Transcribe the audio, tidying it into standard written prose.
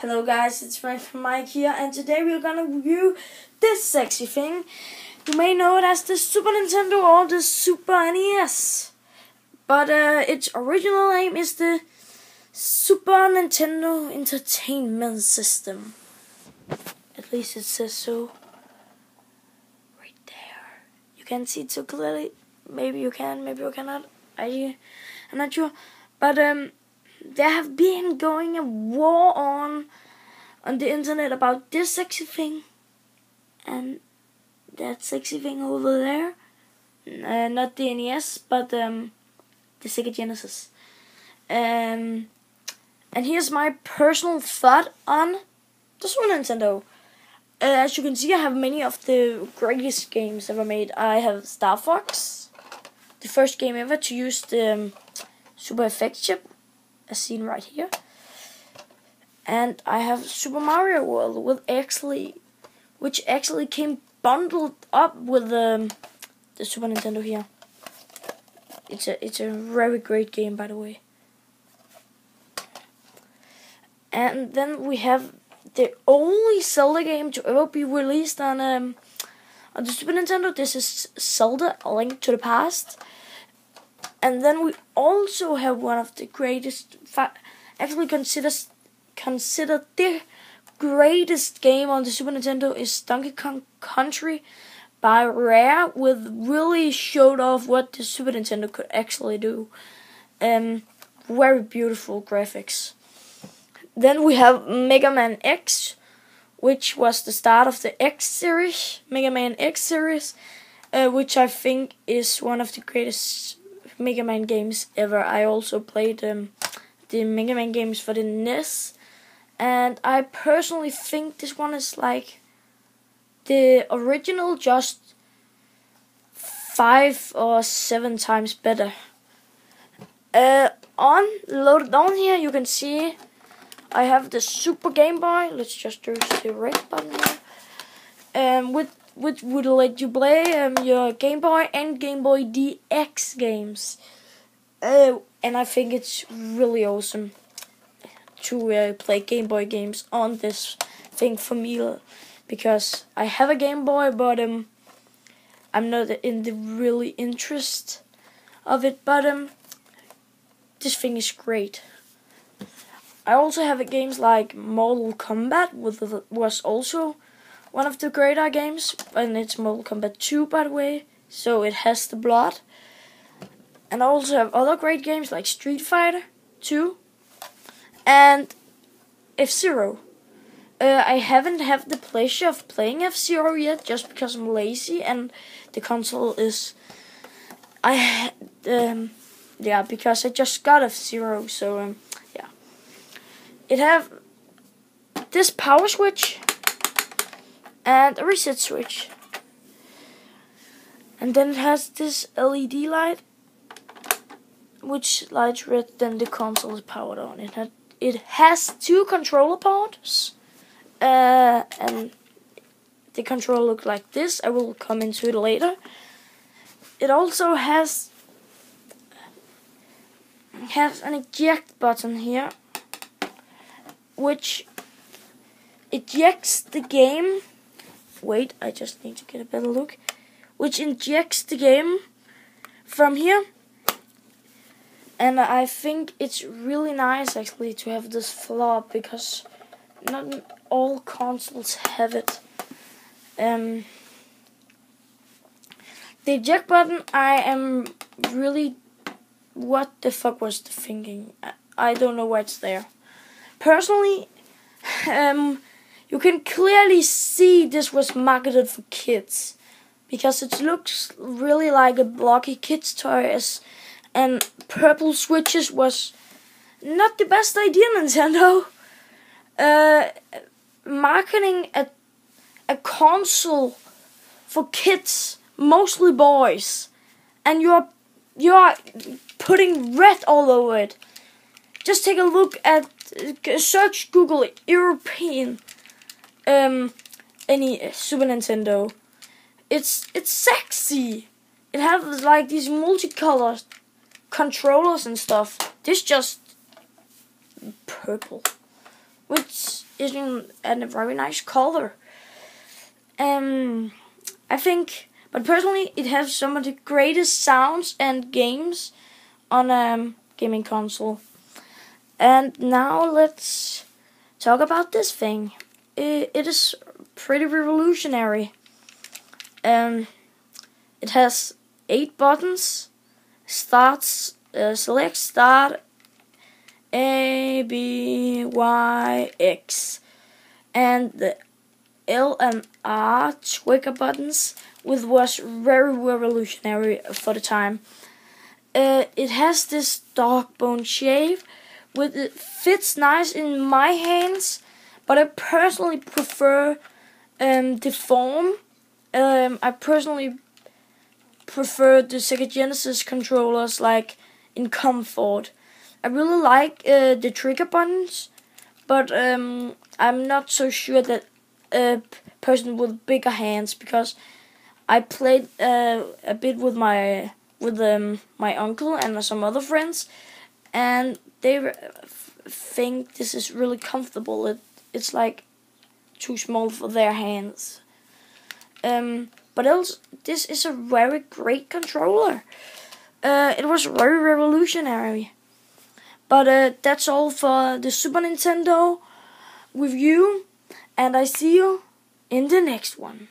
Hello guys, it's Frank from Mike here, and today we're gonna review this sexy thing. You may know it as the Super Nintendo or the Super NES, but its original name is the Super Nintendo Entertainment System. At least it says so right there. You can't see it so clearly. Maybe you can, maybe you cannot. I'm not sure, but there have been going a war on the internet about this sexy thing and that sexy thing over there. Not the NES, but the Sega Genesis. And here's my personal thought on the Super Nintendo. As you can see, I have many of the greatest games ever made. I have Star Fox, the first game ever to use the Super FX chip, as seen right here. And I have Super Mario World, which actually came bundled up with the Super Nintendo here. It's a very great game, by the way. And then we have the only Zelda game to ever be released on the Super Nintendo. This is Zelda: A Link to the Past. And then we also have one of the greatest, actually considered the greatest game on the Super Nintendo is Donkey Kong Country by Rare, with really showed off what the Super Nintendo could actually do. Very beautiful graphics. Then we have Mega Man X, which was the start of the X series, Mega Man X series, which I think is one of the greatest Mega Man games ever. I also played the Mega Man games for the NES, and I personally think this one is like the original, just 5 or 7 times better. Loaded on here, you can see I have the Super Game Boy. Let's just do the red button here. Which would let you play your Game Boy and Game Boy DX games. And I think it's really awesome to play Game Boy games on this thing for me, because I have a Game Boy, but I'm not in the really interest of it. But this thing is great. I also have games like Mortal Kombat, which was also one of the greater games, and it's Mortal Kombat 2, by the way, so it has the blood. And I also have other great games like Street Fighter 2 and F-Zero. I haven't had the pleasure of playing F-Zero yet, just because I'm lazy and the console is... because I just got F-Zero, so yeah. It have this power switch and a reset switch, and then it has this LED light which lights red, then the console is powered on. It has 2 controller ports, and the controller looks like this. I will come into it later. It also has an eject button here, which ejects the game. Wait, I just need to get a better look. Which injects the game from here. And I think it's really nice actually to have this flop, because not all consoles have it. The eject button, I am really... what the fuck was the thinking? I don't know why it's there. Personally, you can clearly see this was marketed for kids, because it looks really like a blocky kid's toy, and purple switches was not the best idea, Nintendo. Marketing a console for kids, mostly boys, and you're putting red all over it. Just take a look at, search Google European any Super Nintendo. It's sexy. It has like these multicolored controllers and stuff. This just purple, which is in a very nice color. I think, but personally, it has some of the greatest sounds and games on a gaming console. And now let's talk about this thing. It is pretty revolutionary. It has 8 buttons. Select, start, A, B, Y, X, and the L and R trigger buttons, which was very revolutionary for the time. It has this dog bone shape, which it fits nice in my hands, but I personally prefer the form. I personally prefer the Sega Genesis controllers, like in comfort. I really like the trigger buttons, but I'm not so sure that a person with bigger hands, because I played a bit with my uncle and some other friends, and they think this is really comfortable. It's like too small for their hands. But else, this is a very great controller. It was very revolutionary. But that's all for the Super Nintendo review, and I see you in the next one.